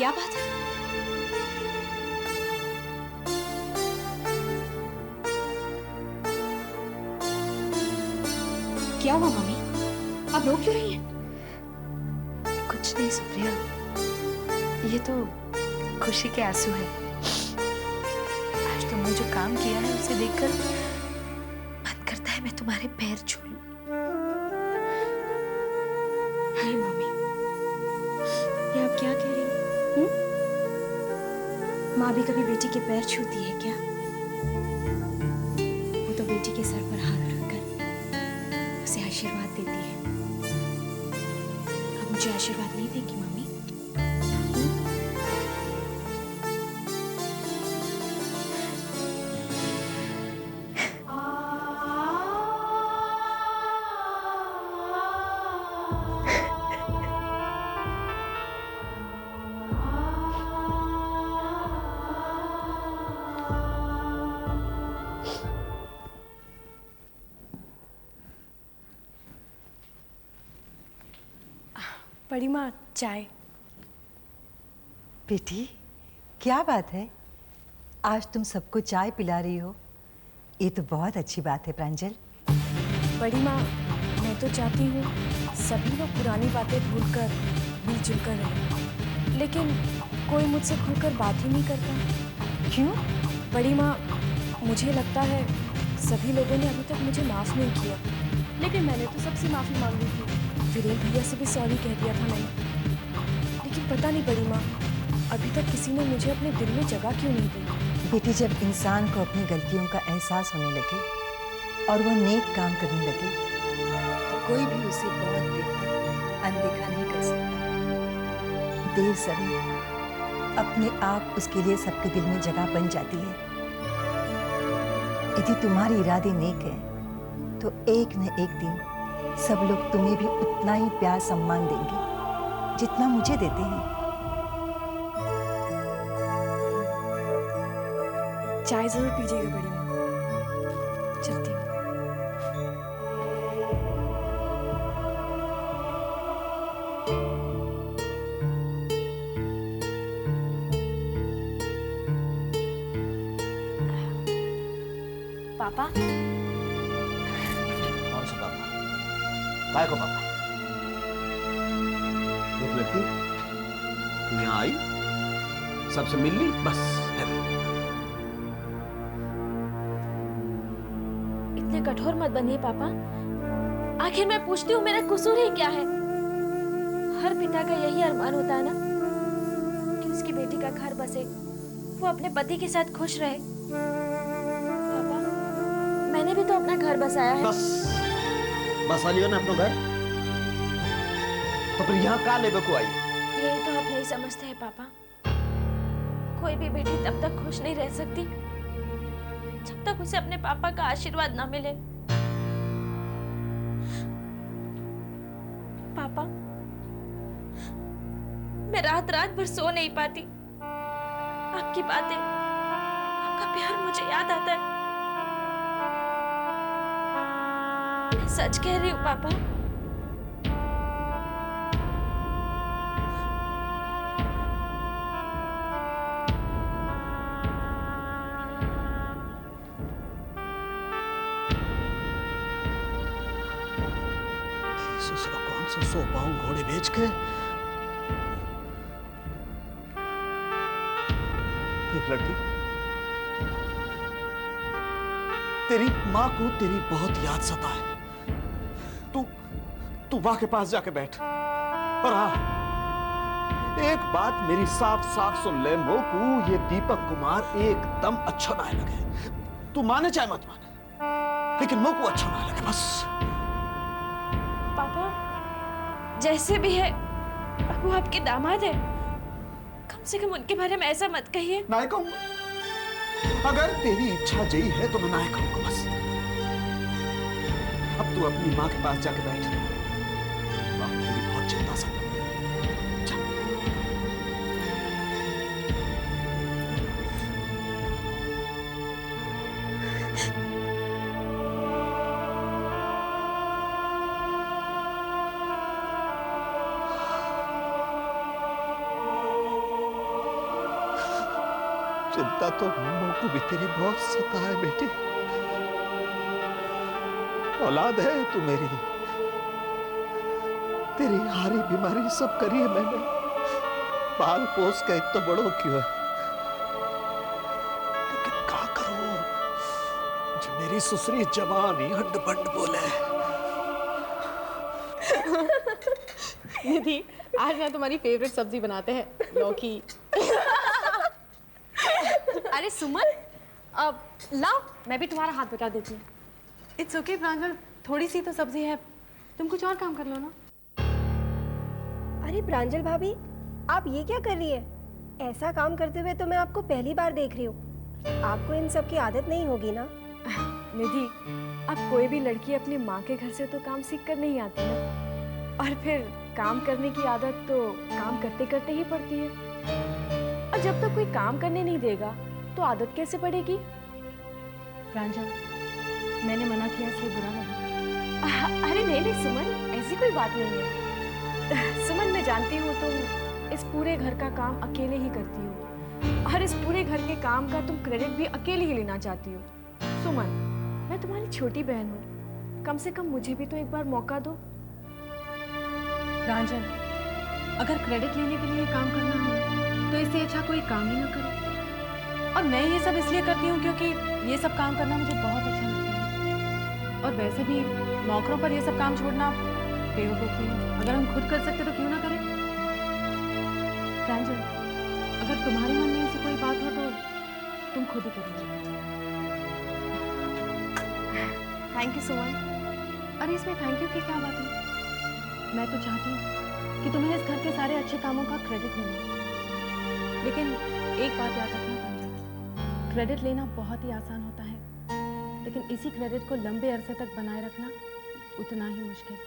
क्या बात है? क्या हुआ मम्मी? आप रो क्यों रही हैं? कुछ नहीं सुप्रिया, ये तो खुशी के आंसू है। आज तुमने जो काम किया है उसे देखकर मन करता है मैं तुम्हारे पैर छू लूं। अरे मम्मी, ये आप क्या कह रही हैं? माँ भी कभी बेटी के पैर छूती है क्या? वो तो बेटी के सर पर हाथ रखकर उसे आशीर्वाद देती है। अब मुझे आशीर्वाद नहीं देगी मम्मी? बड़ी माँ, चाय। बेटी, क्या बात है, आज तुम सबको चाय पिला रही हो? ये तो बहुत अच्छी बात है प्रांजल। बड़ी माँ, मैं तो चाहती हूँ सभी लोग पुरानी बातें भूलकर मिलजुल कर रहें, लेकिन कोई मुझसे खुलकर बात ही नहीं करता। क्यों? बड़ी माँ, मुझे लगता है सभी लोगों ने अभी तक मुझे माफ़ नहीं किया, लेकिन मैंने तो सबसे माफ़ी मांगी थी। वीरेन भैया से भी सॉरी कह दिया था मैंने, लेकिन पता नहीं बड़ी माँ, अभी तक किसी ने मुझे अपने दिल में जगह क्यों नहीं दी। बेटी, जब इंसान को अपनी गलतियों का एहसास होने लगे और वो नेक काम करने लगे तो कोई भी उसे बहुत देर तक अनदेखा नहीं कर सकता। देर सवेर अपने आप उसके लिए सबके दिल में जगह बन जाती है। यदि तुम्हारे इरादे नेक हैं तो एक न एक दिन सब लोग तुम्हें भी उतना ही प्यार सम्मान देंगे जितना मुझे देते हैं। चाय जरूर पीजिएगा बड़ी माँ। चलती हूँ। पापा, कौन सा पापा? काय को पापा? एक लड़की तू यहाँ आई, सबसे मिल ली, बस है। इतने कठोर मत बनिए पापा। आखिर मैं पूछती हूँ मेरा कसूर ही क्या है? हर पिता का यही अरमान होता है ना कि उसकी बेटी का घर बसे, वो अपने पति के साथ खुश रहे। पापा, मैंने भी तो अपना घर बसाया है। बसा लियो ना अपना घर, तो फिर यहाँ का लेबे को आई? यही तो आप नहीं समझते हैं पापा। कोई भी बेटी तब तक खुश नहीं रह सकती जब तक उसे अपने पापा का आशीर्वाद ना मिले। पापा, मैं रात रात भर सो नहीं पाती। आपकी बातें, आपका प्यार मुझे याद आता है। मैं सच कह रही हूँ पापा। ससुरा कौन सा सो पाऊं घोड़े बेच के? एक लड़की, तेरी माँ को तेरी बहुत याद सता है। तू माँ के पास जाके बैठ। और हाँ, एक बात मेरी साफ साफ सुन ले मोकू, ये दीपक कुमार एकदम अच्छा ना लगे। तू माने चाहे मत माने, लेकिन मोकू अच्छा ना लगे बस। पापा, जैसे भी है वो आपके दामाद है, कम से कम उनके बारे में ऐसा मत कहिए। ना कहूंगा, अगर तेरी इच्छा यही है तो मैं ना कहूंगा बस। अब तू अपनी माँ के पास जाके बैठ, माँ तेरी बहुत चिंता सा कर रही है। जा। चिंता तो मोको भी तेरी बहुत सताए बेटी। औलाद है तू मेरी, तेरी हारी बीमारी सब करी है मैंने, पाल पोस के इतना बड़ो क्यों है, लेकिन क्या करूं जो मेरी सुसरी जवानी हंड बंड बोले। निधि, आज ना तुम्हारी फेवरेट सब्जी बनाते हैं, लौकी। अरे सुमन, अब लाओ मैं भी तुम्हारा हाथ बटा देती हूँ। इट्स ओके प्रांजल, थोड़ी सी तो सब्जी है, तुम कुछ और काम कर लो ना। अरे प्रांजल भाभी, आप ये क्या कर रही है? ऐसा काम करते हुए तो मैं आपको पहली बार देख रही हूँ। आपको इन सब की आदत नहीं होगी ना? निधि, अब कोई भी लड़की अपनी माँ के घर से तो काम सीख कर नहीं आती ना, और फिर काम करने की आदत तो काम करते करते ही पड़ती है, और जब तक कोई काम करने नहीं देगा तो आदत कैसे पड़ेगी? प्रांजल, मैंने मना किया इसलिए बुरा लगा? अरे नहीं नहीं सुमन, ऐसी कोई बात नहीं है। सुमन, मैं जानती हूँ तुम इस पूरे घर का काम अकेले ही करती हो, और इस पूरे घर के काम का तुम क्रेडिट भी अकेले ही लेना चाहती हो। सुमन, मैं तुम्हारी छोटी बहन हूँ, कम से कम मुझे भी तो एक बार मौका दो। प्रांजल, अगर क्रेडिट लेने के लिए काम करना हो तो इससे अच्छा कोई काम ही ना करो। और मैं ये सब इसलिए करती हूँ क्योंकि ये सब काम करना मुझे बहुत अच्छा लगता है, और वैसे भी नौकरों पर ये सब काम छोड़ना बेवकूफ़ी है। अगर हम खुद कर सकते तो क्यों ना करें? प्रांजल, अगर तुम्हारे मन में ऐसी कोई बात हो तो तुम खुद ही कर लीजिए। थैंक यू सुमन। अरे इसमें थैंक यू की क्या बात है? मैं तो चाहती हूँ कि तुम्हें इस घर के सारे अच्छे कामों का क्रेडिट मिले, लेकिन एक बात याद रखना प्रांजल, क्रेडिट लेना बहुत ही आसान होता है, लेकिन इसी क्रेडिट को लंबे अरसे तक बनाए रखना उतना ही मुश्किल।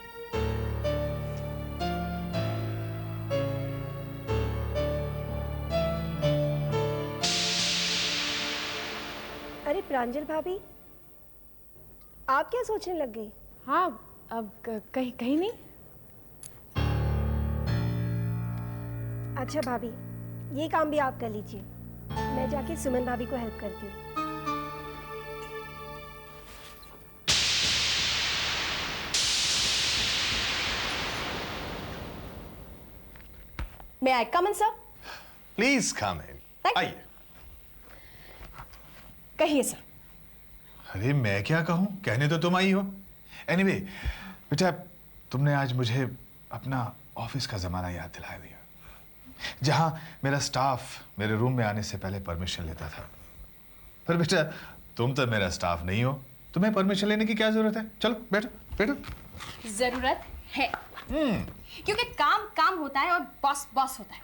अरे प्रांजल भाभी, आप क्या सोचने लग गई? हाँ, अब कहीं कहीं नहीं। अच्छा भाभी, ये काम भी आप कर लीजिए, मैं जाके सुमन भाभी को हेल्प करती हूँ। May I come in, sir? Please come in. Thank you. आइए। कहिए सर। अरे मैं क्या कहूं, कहने तो तुम आई हो। एनीवे, बेटा तुमने आज मुझे अपना ऑफिस का जमाना याद दिला दिया, जहां मेरा स्टाफ मेरे रूम में आने से पहले परमिशन लेता था। पर बेटा तुम तो मेरा स्टाफ नहीं हो, तुम्हें परमिशन लेने की क्या जरूरत है? चलो बैठो बैठो। जरूरत है, क्योंकि काम काम होता है और बॉस बॉस होता है।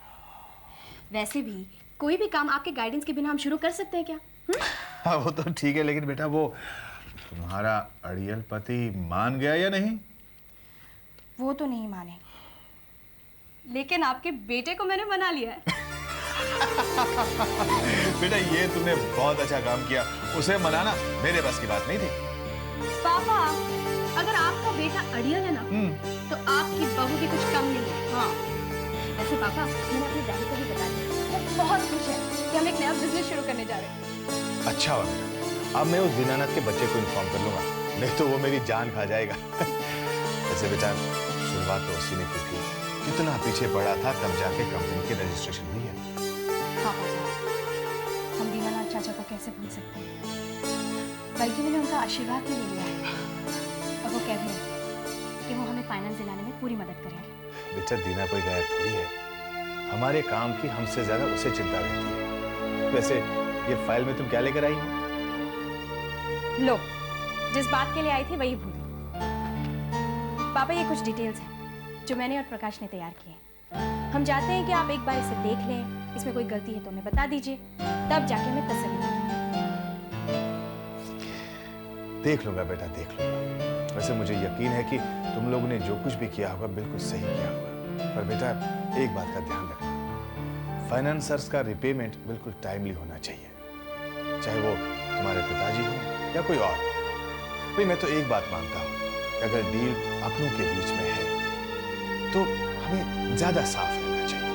वैसे भी कोई भी काम आपके गाइडेंस के बिना हम शुरू कर सकते हैं क्या? हाँ वो तो ठीक है, लेकिन बेटा वो तुम्हारा अड़ियल पति मान गया या नहीं? वो तो नहीं माने, लेकिन आपके बेटे को मैंने मना लिया है। बेटा ये तुमने बहुत अच्छा काम किया, उसे मनाना मेरे बस की बात नहीं थी। पापा, अगर आपका बेटा अड़ियल है ना, तो आपकी बहू भी कुछ कम नहीं है। हाँ, वैसे पापा मैंने अपने डैडी को भी बता दिया, वो बहुत खुश है कि हम एक नया बिजनेस शुरू करने जा रहे हैं। अच्छा हुआ बेटा, अब मैं उस दीनानाथ के बच्चे को इन्फॉर्म कर लूंगा, नहीं तो वो मेरी जान खा जाएगा। वैसे बेटा शुरुआत तो उसी ने की थी, कितना पीछे पड़ा था तब जाके कंपनी की रजिस्ट्रेशन हुई है। हाँ पापा, हम दीनानाथ चाचा को कैसे भूल सकते हैं? बल्कि मैंने उनका आशीर्वाद भी ले लिया है, और वो कह रहे हैं कि वो हमें फाइनेंस दिलाने में पूरी मदद करेंगे। बेटा दीना कोई गैर थोड़ी है, हमारे काम की हमसे ज्यादा उसे चिंता रहती है। वैसे ये फाइल में तुम क्या लेकर आई हो? लो, जिस बात के लिए आई थी वही भूल गई। पापा ये कुछ डिटेल्स हैं जो मैंने और प्रकाश ने तैयार किए हैं। हम चाहते हैं कि आप एक बार इसे देख लें, इसमें कोई गलती है तो हमें बता दीजिए, तब जाके हमें तसल्ली होगी। देख लूंगा बेटा, देख लूंगा। वैसे मुझे यकीन है कि तुम लोगों ने जो कुछ भी किया होगा बिल्कुल सही किया होगा, पर बेटा एक बात का ध्यान रखना, फाइनेंसर्स का रिपेमेंट बिल्कुल टाइमली होना चाहिए, चाहे वो तुम्हारे पिताजी हो या कोई और। भाई मैं तो एक बात मानता हूँ, अगर डील अपनों के बीच में है तो हमें ज्यादा साफ रहना चाहिए।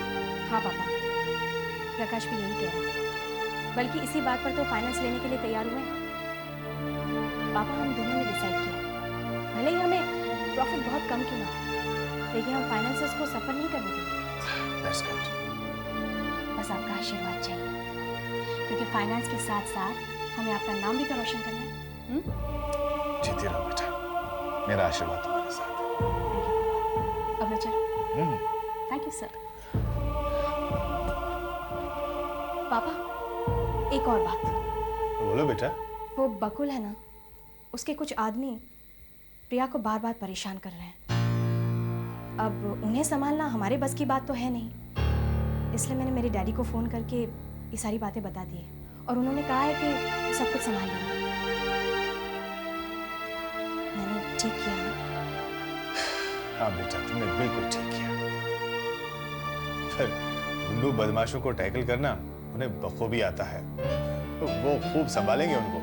हाँ पापा, प्रकाश भी यही कह रहा है। बल्कि इसी बात पर तो फाइनेंस लेने के लिए तैयार हुए हैं। पापा, हम दोनों ने डिसाइड किया, भले ही हमें प्रॉफिट बहुत कम क्यों ना हो, लेकिन हम फाइनेंसर्स को सफर नहीं करने देंगे। That's good. बस आपका आशीर्वाद चाहिए, क्योंकि फाइनेंस के साथ साथ हमें आपका नाम भी तो रोशन करना है। जीती रहो बेटा, मेरा आशीर्वाद तुम्हारे साथ है। अब मैं चलूं? Thank you sir. पापा, एक और बात। बोलो बेटा। वो बकुल है ना, उसके कुछ आदमी प्रिया को बार बार परेशान कर रहे हैं। अब उन्हें संभालना हमारे बस की बात तो है नहीं, इसलिए मैंने मेरे डैडी को फ़ोन करके ये सारी बातें बता दी है और उन्होंने कहा है कि वो सब कुछ संभाल लेंगे। मैंने ठीक किया ना? हाँ बेटा, तुमने बिल्कुल ठीक किया। फिर गुंडू बदमाशों को टैकल करना उन्हें बखूबी आता है, वो खूब संभालेंगे उनको।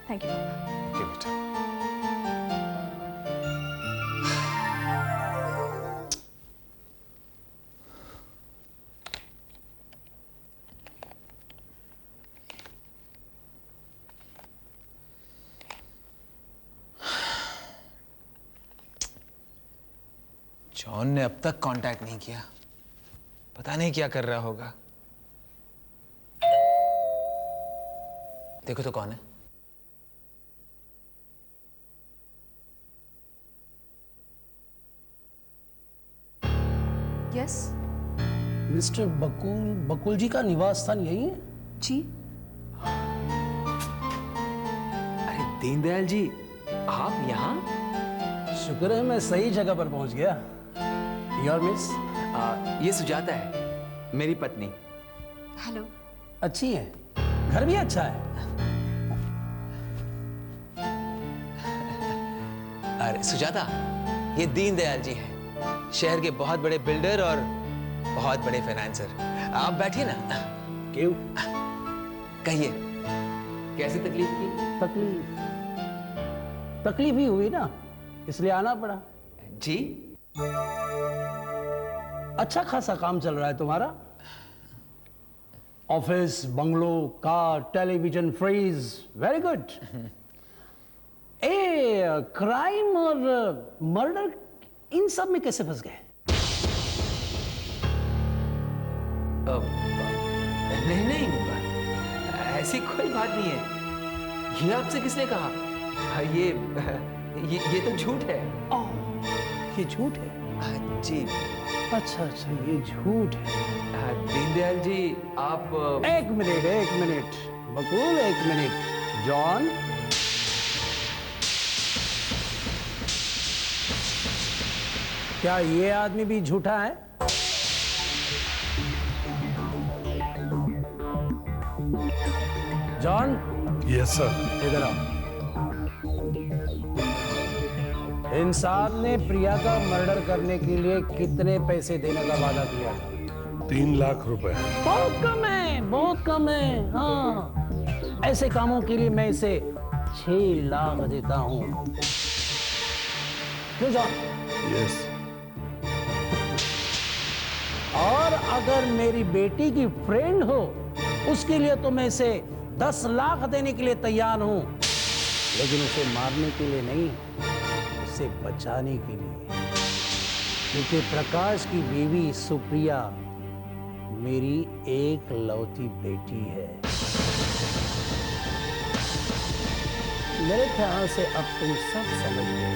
थैंक यू पापा। ओके बेटा। जॉन ने अब तक कांटेक्ट नहीं किया, पता नहीं क्या कर रहा होगा। देखो तो कौन है। यस मिस्टर बकुल जी का निवास स्थान यही है? जी। अरे दीनदयाल जी, आप यहाँ? शुक्र है मैं सही जगह पर पहुंच गया। Your miss? ये सुजाता है, मेरी पत्नी। हेलो। अच्छी है, घर भी अच्छा है। अरे सुजाता, ये दीनदयाल जी हैं, शहर के बहुत बड़े बिल्डर और बहुत बड़े फाइनेंसर। आप बैठिए ना। क्यों? कहिए, कैसी तकलीफ की? तकलीफ ही हुई ना, इसलिए आना पड़ा। जी? अच्छा खासा काम चल रहा है तुम्हारा? Office, bungalow, car, television, fridge, very good. Crime और मर्डर, इन सब में कैसे फंस गए? नहीं नहीं, ऐसी कोई बात नहीं है। ये आपसे किसने कहा? ये तो झूठ है। ये झूठ है? जी। अच्छा, ये झूठ है। दीनदयाल जी, आप एक मिनट बकुल, एक मिनट। जॉन, क्या ये आदमी भी झूठा है? जॉन। Yes sir. इधर आओ। इन साहब ने प्रिया का मर्डर करने के लिए कितने पैसे देने का वादा किया था? 3 लाख रुपए। बहुत कम है। हाँ, ऐसे कामों के लिए मैं इसे 6 लाख देता हूँ। क्यों जॉन? यस। और अगर मेरी बेटी की फ्रेंड हो, उसके लिए तो मैं इसे 10 लाख देने के लिए तैयार हूं, लेकिन उसे मारने के लिए नहीं, उसे बचाने के लिए। क्योंकि प्रकाश की बीवी सुप्रिया मेरी एक लौती बेटी है। मेरे ख्याल से अब तुम सब समझ गए।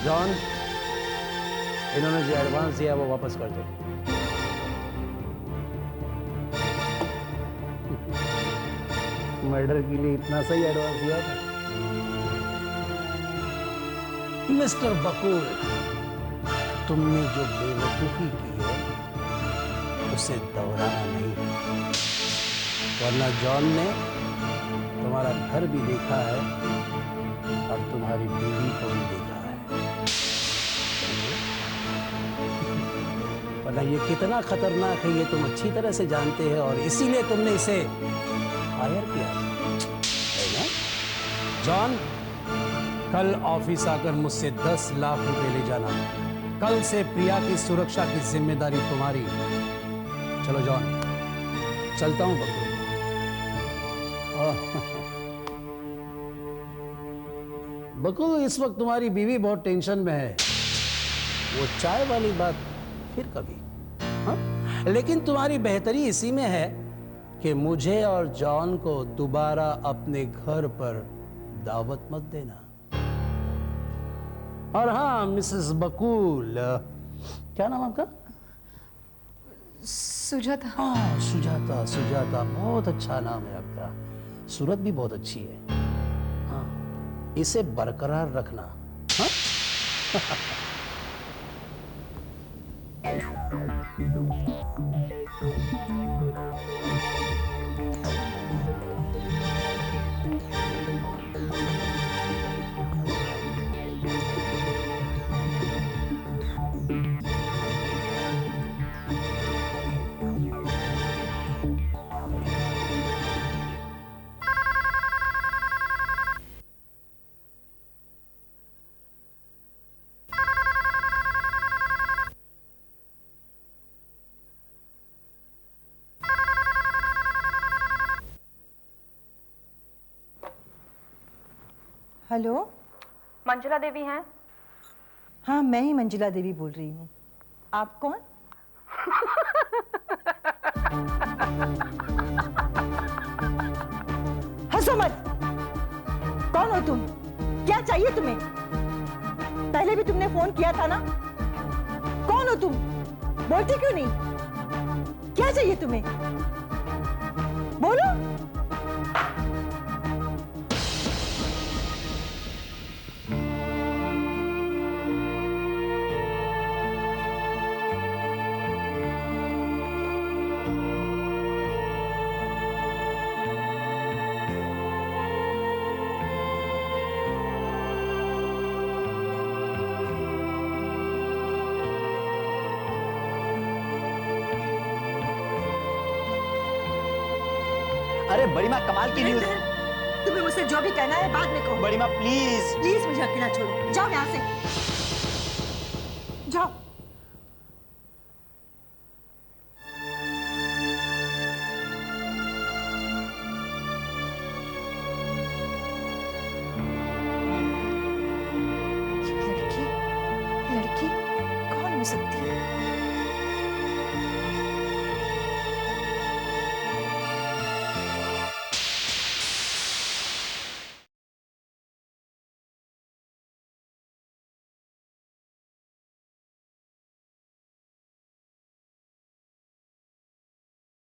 जॉन, इन्होंने जो एडवांस दिया वो वापस कर दो। मर्डर के लिए इतना सही एडवांस दिया था? मिस्टर बकुल, तुमने जो बेवकूफी की है उसे दोहराना नहीं, वरना जॉन ने तुम्हारा घर भी देखा है और तुम्हारी बीवी को भी देखा है। वरना ये कितना खतरनाक है ये तुम अच्छी तरह से जानते हैं, और इसीलिए तुमने इसे हायर किया है ना? जॉन, कल ऑफिस आकर मुझसे 10 लाख रुपए ले जाना। कल से प्रिया की सुरक्षा की जिम्मेदारी तुम्हारी। चलो जॉन। चलता हूँ बकू। बकू, इस वक्त तुम्हारी बीवी बहुत टेंशन में है। वो चाय वाली बात फिर कभी। हाँ? लेकिन तुम्हारी बेहतरी इसी में है कि मुझे और जॉन को दोबारा अपने घर पर दावत मत देना। और हाँ मिसेस बकूल, क्या नाम आपका? सुजाता। हाँ सुजाता, सुजाता बहुत अच्छा नाम है आपका। सूरत भी बहुत अच्छी है। हाँ, इसे बरकरार रखना। हाँ? हेलो, मंजुला देवी हैं? हाँ मैं ही मंजुला देवी बोल रही हूँ। आप कौन? हंसो मत। कौन हो तुम? क्या चाहिए तुम्हें? पहले भी तुमने फोन किया था ना? कौन हो तुम? बोलते क्यों नहीं? क्या चाहिए तुम्हें? बोलो। अरे बड़ी माँ, कमाल की न्यूज़। तुम्हें मुझसे जो भी कहना है बाद में कहो। बड़ी माँ प्लीज। प्लीज मुझे अकेला छोड़ो। जाओ यहाँ से, जाओ।